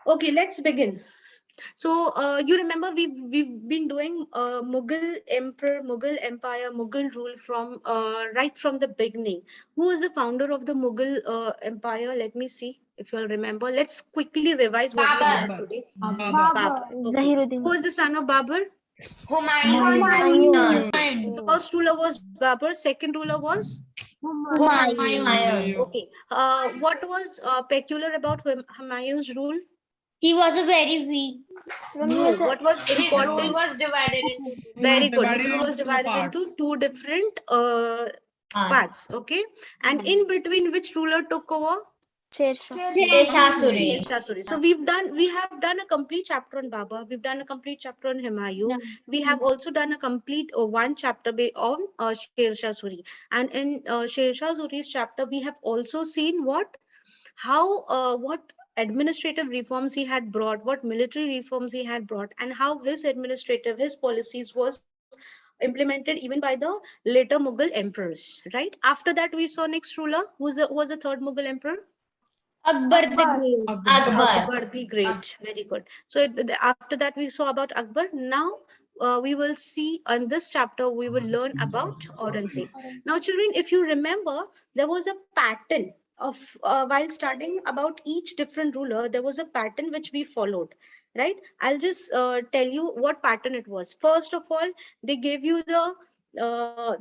Okay, let's begin. So you remember we've been doing Mughal Emperor, Mughal Empire, Mughal rule from right from the beginning. Who is the founder of the Mughal Empire? Let me see if you'll remember. Let's quickly revise what we learned Babar, today. Babur. Babur. Okay. Zahiruddin. Who is the son of Babur? Humayun, The first ruler was Babur. Second ruler was Humayun. okay. What was peculiar about Humayun's rule? He was a very weak. No. What was His rule important? was divided into two. Very good. His Divided rule was into two divided into parts. two different parts. Okay. And Hmm. in between, which ruler took over? Sheshasuri. Shasuri. So we have done a complete chapter on Baba. We've done a complete chapter on Humayun. We have also done a complete one chapter on Sher Shah Suri. And in Sher Shah Suri's chapter, we have also seen what administrative reforms he had brought, what military reforms he had brought, and how his policies was implemented even by the later Mughal emperors. Right after that, we saw next ruler who was the third Mughal emperor. Akbar the Great. Akbar. Akbar the Great. Very good. So after that, we saw about Akbar. Now we will see in this chapter, we will learn about Aurangzeb. Now, children, if you remember, there was a pattern of while studying about each different ruler, there was a pattern which we followed. Right? I'll just tell you what pattern it was. First of all, they gave you the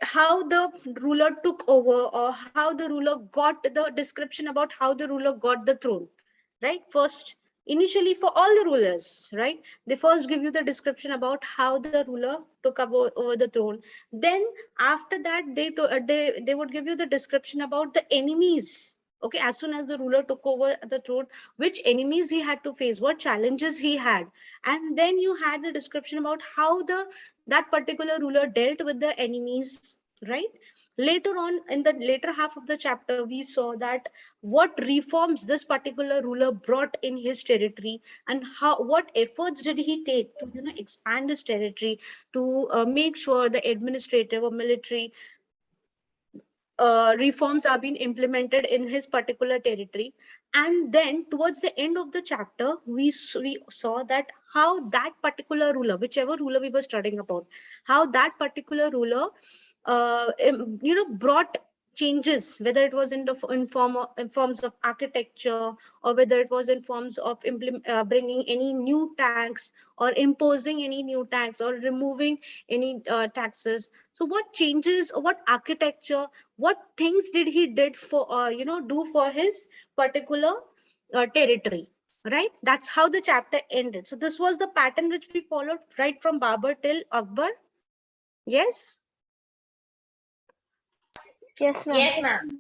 how the ruler took over, or how the ruler got the description about how the ruler got the throne. Right? First, initially for all the rulers, right, they first give you the description about how the ruler took over the throne. Then after that, they would give you the description about the enemies. Okay, as soon as the ruler took over the throne, which enemies he had to face, what challenges he had. And then you had the description about how that particular ruler dealt with the enemies. Right? Later on, in the later half of the chapter, we saw that what reforms this particular ruler brought in his territory, and what efforts did he take to expand his territory, to make sure the administrative or military reforms are being implemented in his particular territory. And then towards the end of the chapter, we saw that how that particular ruler, whichever ruler we were studying about, how that particular ruler brought changes, whether it was in forms of architecture, or whether it was in forms of bringing any new tax, or imposing any new tax, or removing any taxes. So what changes, or what architecture, what things did he did for do for his particular territory. Right? That's how the chapter ended. So this was the pattern which we followed right from Babur till Akbar. Yes. Yes, ma'am. Yes, ma'am.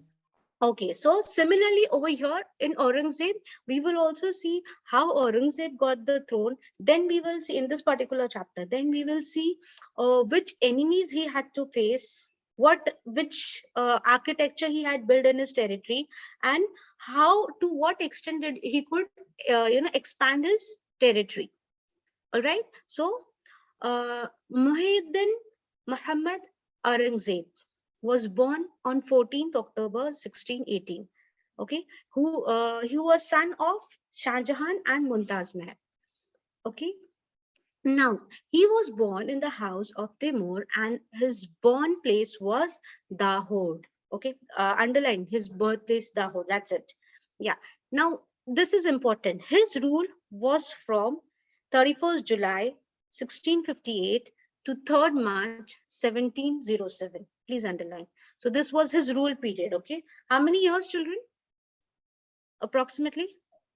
Okay, so similarly over here in Aurangzeb, we will also see how Aurangzeb got the throne. Then we will see in this particular chapter, then we will see which enemies he had to face, which architecture he had built in his territory, and how to what extent did he could expand his territory. All right. So Muhyiddin Muhammad Aurangzeb was born on 14th October 1618. Okay, he was son of Shah Jahan and Mumtaz Mahal. Okay, now he was born in the house of Timur, and his born place was Dahod. Okay, underline his birthplace Dahod. That's it. Yeah. Now this is important. His rule was from 31st July 1658 to 3rd March 1707. Please underline. So this was his rule period. Okay. How many years, children? Approximately?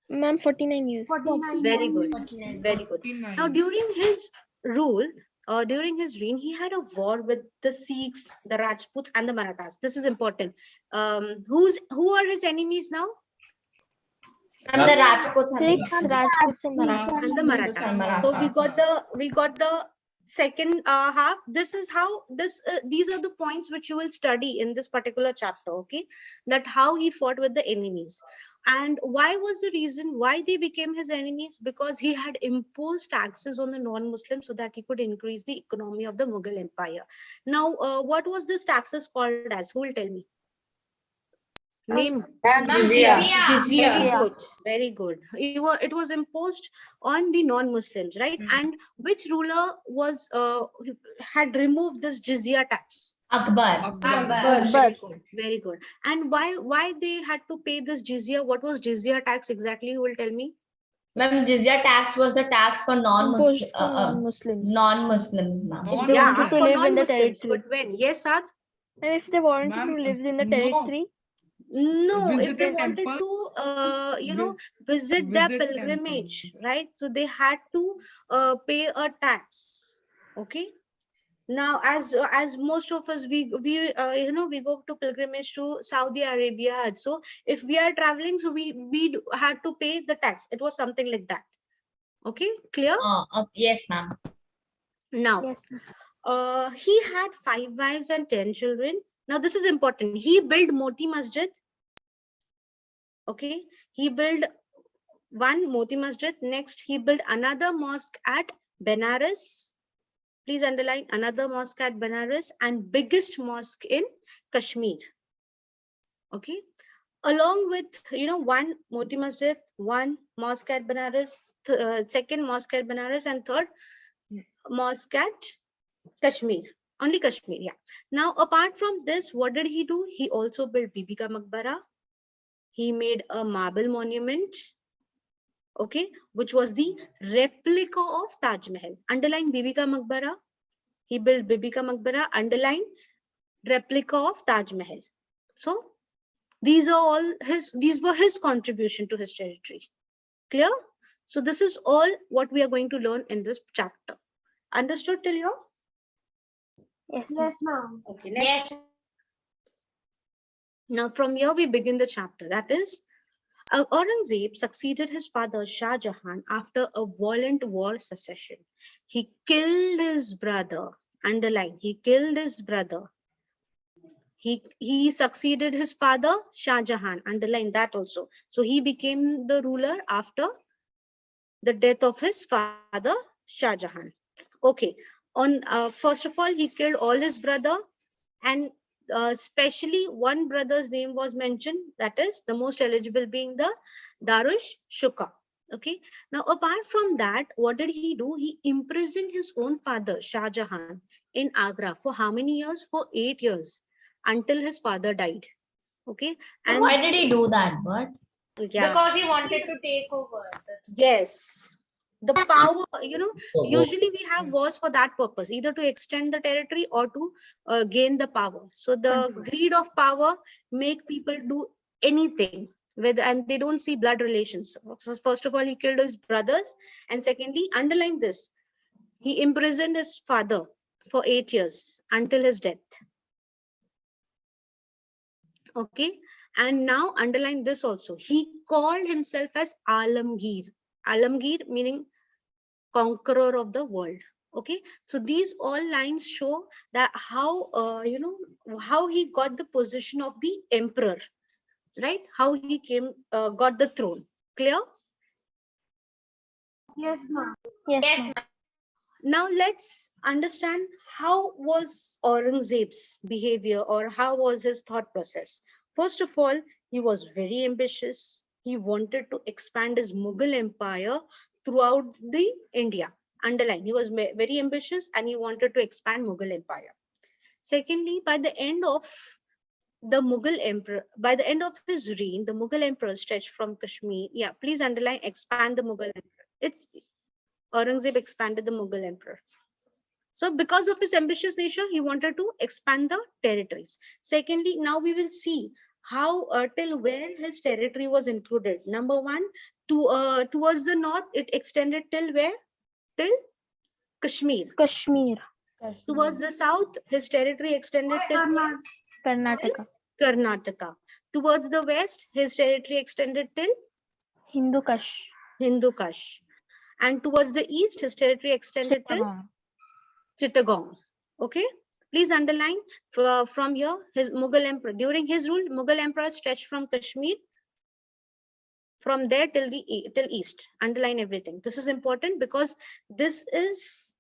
Ma'am, 49 years. 49 Very good. 49. Very good. 49. Now, during his rule, during his reign, he had a war with the Sikhs, the Rajputs, and the Marathas. This is important. Who are his enemies now? And the Rajputs and Six Rajputs and Marathas. And the Marathas. So we got the second half. This is how these are the points which you will study in this particular chapter. Okay, that how he fought with the enemies. And why was the reason why they became his enemies? Because he had imposed taxes on the non-Muslims so that he could increase the economy of the Mughal Empire. Now, what was this taxes called as? Who will tell me? Name. Jizya. Very good, very good. It was imposed on the non-Muslims, right? And which ruler was had removed this jizya tax? Akbar. Very good, very good. And why they had to pay this jizya? What was jizya tax exactly? Who will tell me? Ma'am, jizya tax was the tax for Imposed for non-Muslims. non-Muslims, ma'am. If they Yeah, wanted to for live in the non-Muslims. territory. But when? Yes, Saad? And if they wanted to Ma'am, live in the no. territory, No, if they Visit wanted temples, to, visit their visit pilgrimage, temples. right? So they had to pay a tax. Okay. Now, as most of us, we we go to pilgrimage to Saudi Arabia. So if we are traveling, so we had to pay the tax. It was something like that. Okay, clear? Yes, ma'am. Now, yes. he had 5 wives and 10 children. Now, this is important. He built Moti Masjid. Okay, he built one Moti Masjid. Next, he built another mosque at Benares. Please underline, another mosque at Benares, and biggest mosque in Kashmir. Okay, along with one Moti Masjid, one mosque at Benares, second mosque at Benares, and third mosque at Kashmir. Only Kashmir, yeah. Now, apart from this, what did he do? He also built Bibi Ka Maqbara. He made a marble monument, okay, which was the replica of Taj Mahal. Underline Bibi Ka Maqbara. He built Bibi Ka Maqbara. Underline replica of Taj Mahal. So these were his contribution to his territory. Clear? So this is all what we are going to learn in this chapter. Understood till here? Yes. ma'am. Okay, next. Now from here we begin the chapter. That is, Aurangzeb succeeded his father Shah Jahan after a violent war succession. He killed his brother. Underline, he killed his brother. He succeeded his father Shah Jahan. Underline that also. So he became the ruler after the death of his father Shah Jahan. Okay. First of all, he killed all his brother, and especially one brother's name was mentioned, that is the most eligible being the Darush Shuka. Okay. Now, apart from that, what did he do? He imprisoned his own father, Shah Jahan, in Agra for how many years? For 8 years, until his father died. Okay. And why did he do that? What? Yeah. Because he wanted to take over. Yes. The power, usually we have wars for that purpose, either to extend the territory or to gain the power. So the greed of power make people do anything and they don't see blood relations. So first of all, he killed his brothers, and secondly, underline this, he imprisoned his father for 8 years until his death. Okay, and now underline this also, he called himself as Alamgir. Alamgir meaning conqueror of the world. Okay, so these all lines show that how how he got the position of the emperor, right? How he got the throne. Clear? Yes, ma'am. Yes. Now let's understand how was Aurangzeb's behavior, or how was his thought process. First of all, he was very ambitious. He wanted to expand his Mughal empire throughout the India. Underline, he was very ambitious and he wanted to expand Mughal empire. Secondly, by the end of his reign, the Mughal emperor stretched from Kashmir. Yeah, please underline, expand the Mughal emperor. It's Aurangzeb expanded the Mughal emperor. So because of his ambitious nature, he wanted to expand the territories. Secondly, now we will see how till where his territory was included. Number one, towards the north, it extended till where? Till Kashmir. Kashmir. Towards the south, his territory extended till Karnataka. Karnataka. Towards the west, his territory extended till Hindu Kush. Hindu Kush. And towards the east, his territory extended till Chittagong. Okay, please underline from here, his Mughal emperor, during his rule, Mughal emperor stretched from Kashmir, from there till east. Underline everything. This is important because this is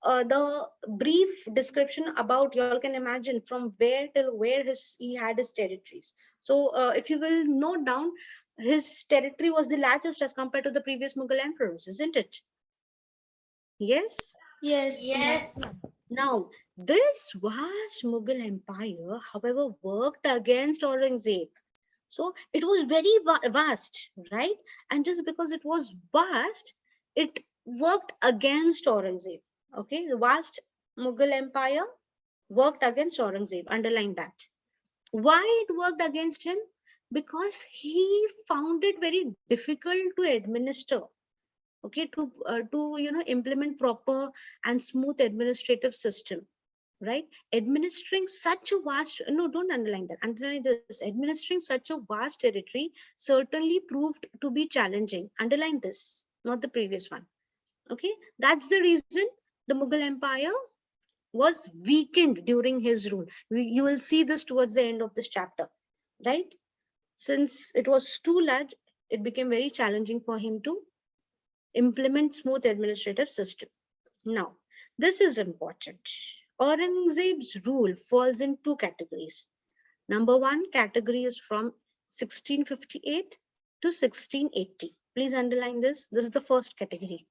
the brief description about, you all can imagine from where till where he had his territories. So if you will note down, his territory was the largest as compared to the previous Mughal emperors, isn't it? Yes. Yes. Yes. Now, this vast Mughal empire, however, worked against Aurangzeb. So it was very vast, right? And just because it was vast, it worked against Aurangzeb. Okay, the vast Mughal empire worked against Aurangzeb. Underline that. Why it worked against him? Because he found it very difficult to administer. Okay, to implement proper and smooth administrative system, right? Administering such a vast, no, don't underline that, underline this, administering such a vast territory certainly proved to be challenging. Underline this, not the previous one. Okay, that's the reason the Mughal empire was weakened during his rule. You will see this towards the end of this chapter, right? Since it was too large, it became very challenging for him to implement smooth administrative system. Now, this is important. Aurangzeb's rule falls in two categories. Number one category is from 1658 to 1680. Please underline this. This is the first category.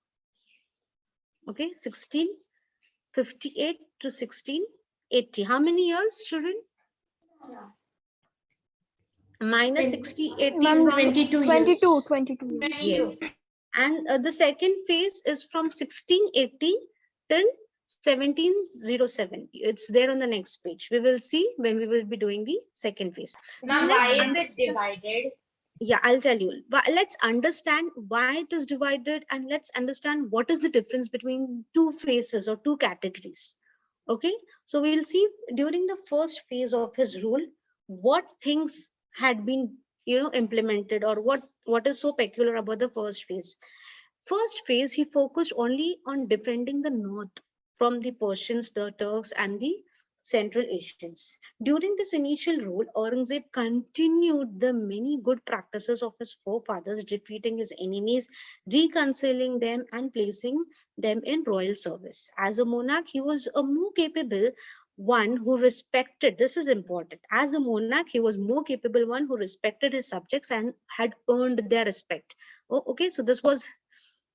Okay, 1658 to 1680. How many years, children? Minus 6080 Ma'am, from 22 years. 22. yes. And the second phase is from 1680 till 1707. It's there on the next page. We will see when we will be doing the second phase. Now, Let's why is it understand- divided? Yeah, I'll tell you. But let's understand why it is divided, and let's understand what is the difference between two phases or two categories. Okay, so we will see during the first phase of his rule what things had been implemented, or what is so peculiar about the first phase. First phase, he focused only on defending the north from the Persians, the Turks, and the Central Asians. During this initial rule, Aurangzeb continued the many good practices of his forefathers, defeating his enemies, reconciling them, and placing them in royal service. As a monarch, he was a more capable one who respected, this is important, as a monarch, he was more capable one who respected his subjects and had earned their respect. Okay, so this was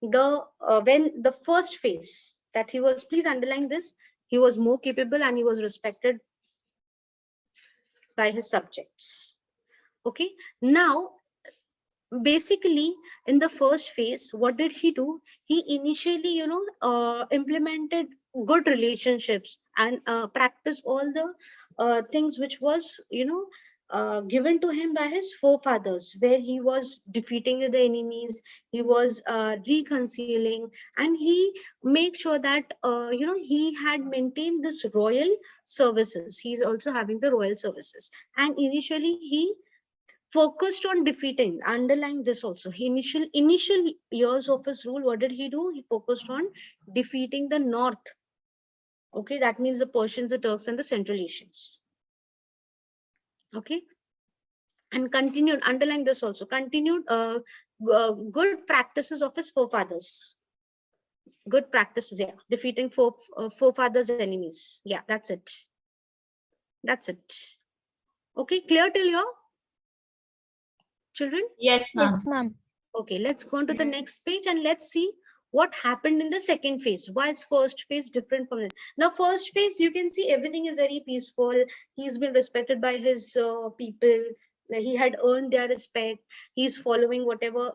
the when the first phase that he was, please underline this, he was more capable and he was respected by his subjects. Okay, now basically in the first phase, what did he do? He initially implemented good relationships and practiced all the things which was given to him by his forefathers, where he was defeating the enemies, he was reconciling, and he made sure that he had maintained this royal services. He's also having the royal services, and initially he focused on defeating, underline this also, he initial years of his rule, what did he do? He focused on defeating the north. Okay, that means the Persians, the Turks, and the Central Asians. Okay, and continued, underline this also, continued good practices of his forefathers. Good practices, yeah, defeating forefathers' enemies. Yeah, that's it. That's it. Okay, clear till here, children? Yes, ma'am. Yes, ma'am. Okay, let's go on to the next page and let's see what happened in the second phase. Why is first phase different from it? Now, first phase, you can see everything is very peaceful. He's been respected by his people. He had earned their respect. He's following whatever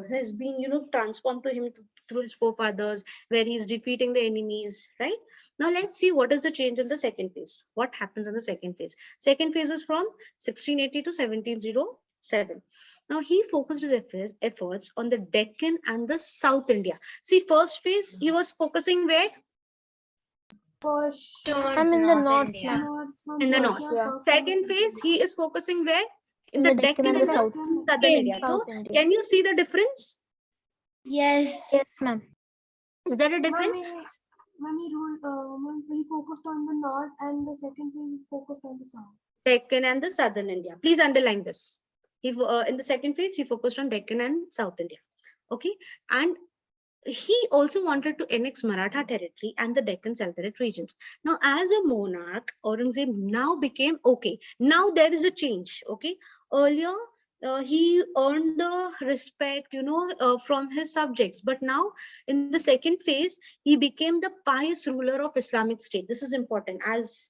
has been, transformed to him through his forefathers, where he's defeating the enemies, right? Now, let's see what is the change in the second phase. What happens in the second phase? Second phase is from 1680 to 1707. Now, he focused his efforts on the Deccan and the South India. See, first phase, he was focusing where? I'm in the north, India. ma'am. In the north. Yeah. Second phase, he is focusing where? In In the Deccan and the Southern India. So, South India. can you see the difference? Yes. Yes, ma'am. Is there a difference? When he focused on the north, and the second phase he focused on the south. Deccan and the Southern India. Please underline this. In the second phase, he focused on Deccan and South India. Okay, and he also wanted to annex Maratha territory and the Deccan Sultanate regions. Now, as a monarch, Aurangzeb now became okay. Now there is a change. Okay, earlier he earned the respect, from his subjects, but now in the second phase, he became the pious ruler of Islamic State. This is important. As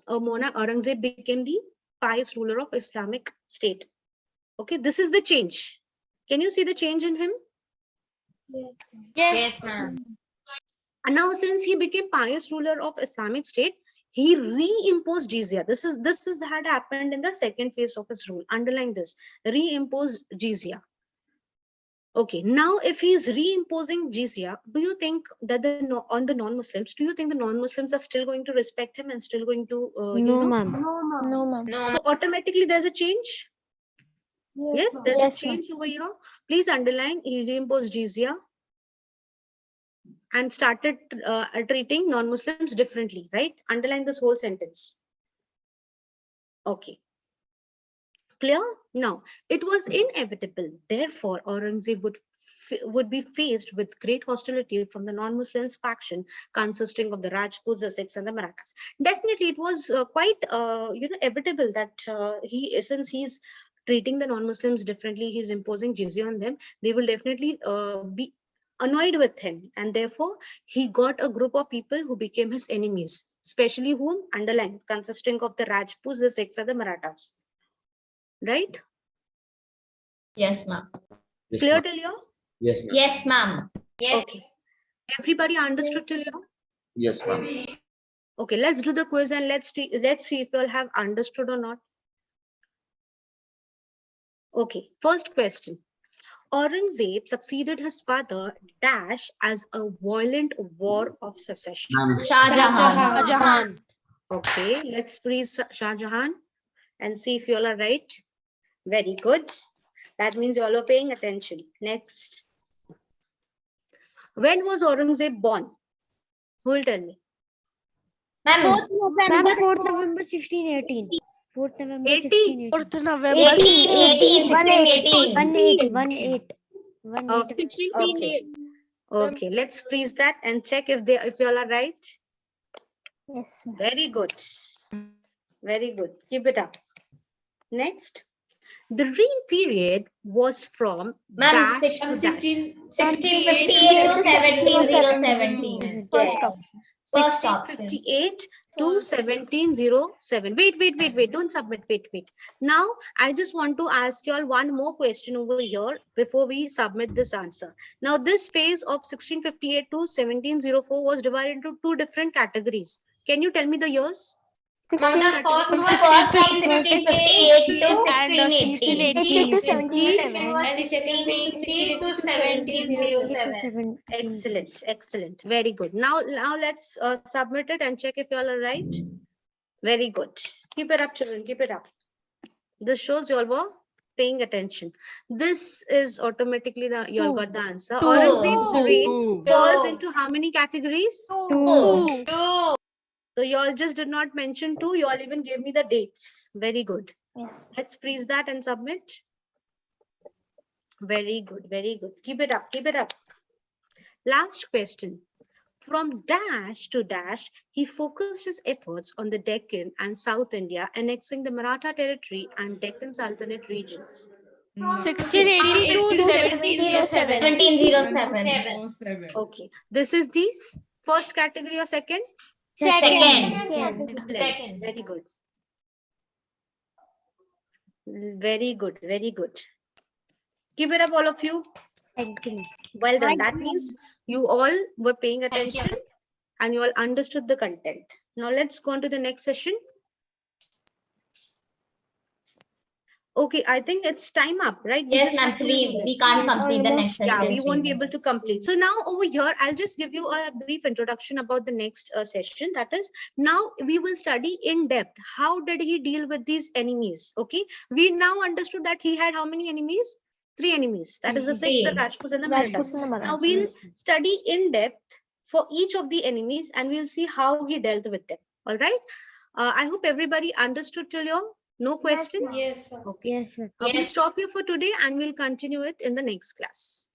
a monarch, Aurangzeb became the pious ruler of Islamic State. Okay, this is the change. Can you see the change in him? Yes, ma'am. And now, since he became pious ruler of Islamic State, he reimposed jizya. This is had happened in the second phase of his rule. Underline this: reimposed jizya. Okay, now if he is reimposing jizya, do you think that on the non-Muslims, do you think the non-Muslims are still going to respect him and still going to, No, ma'am. No, ma'am. No, ma'am. No, So automatically there's a change. Yes, ma'am. there's Yes, a change over here. Please underline: he reimposed jizya and started treating non-Muslims differently, right? Underline this whole sentence. Okay, clear? Now, it was inevitable. Therefore, Aurangzeb would be faced with great hostility from the non-Muslims faction consisting of the Rajputs, the Sikhs, and the Marathas. Definitely, it was quite, inevitable that since he's treating the non-Muslims differently, he's imposing jizya on them, they will definitely be annoyed with him, and therefore he got a group of people who became his enemies, especially whom? Underline: consisting of the Rajputs, the Sikhs, and the Marathas. Right? yes, ma'am. Clear till here? Yes, ma'am. Yes, ma'am. Yes. Okay. Everybody understood till here? Yes, ma'am. Okay, let's do the quiz and let's see if you all have understood or not. Okay, first question. Aurangzeb succeeded his father dash as a violent war of secession. Ma'am, Shah Jahan. Okay, let's freeze Shah Jahan and see if you all are right. Very good. That means you all are paying attention. Next. When was Aurangzeb born? Who will tell me? Ma'am, Ma'am, 4th November 1618. 4th November 18. 1618. 18, 16, 18. 18. Okay. Okay, let's freeze that and check if you all are right. Yes, ma'am. Very good. Very good. Keep it up. Next. The reign period was from Ma'am, dash to 1658 to 17017. Yes. First option. 1658 to 1707. Wait. Don't submit. Wait. Now, I just want to ask you all one more question over here before we submit this answer. Now, this phase of 1658 to 1704 was divided into two different categories. Can you tell me the years? Ma'am, the first was 1658 to 1680. 18 to 17. Second was 1680 to 1707. Excellent. Very good. Now let's submit it and check if you all are right. Very good. Keep it up, children. Keep it up. This shows you all were paying attention. This is automatically you all got the answer. Aurangzeb's reign falls into how many categories? Two. So you all just did not mention two. You all even gave me the dates. Very good. Yes. Let's freeze that and submit. Very good. Keep it up. Last question. From dash to dash, he focused his efforts on the Deccan and South India, annexing the Maratha territory and Deccan Sultanate regions. 1680 to 1707. 1707. Okay. This is the first category or second? Second. Excellent. Very good. Keep it up, all of you. Excellent. Well done. That means you all were paying attention and you all understood the content. Now let's go on to the next session. Okay, I think it's time up, right? Yes, ma'am. We can't complete the next session. Yeah, we won't be able to complete. So now over here, I'll just give you a brief introduction about the next session. That is, now we will study in depth. How did he deal with these enemies? Okay, we now understood that he had how many enemies? 3 enemies. That is the Sikhs, the Rajputs, and the Marathas. Now we'll study in depth for each of the enemies and we'll see how he dealt with them. All right. I hope everybody understood till here. No questions? Yes. Okay. Yes, ma'am. We'll stop here for today and we'll continue it in the next class.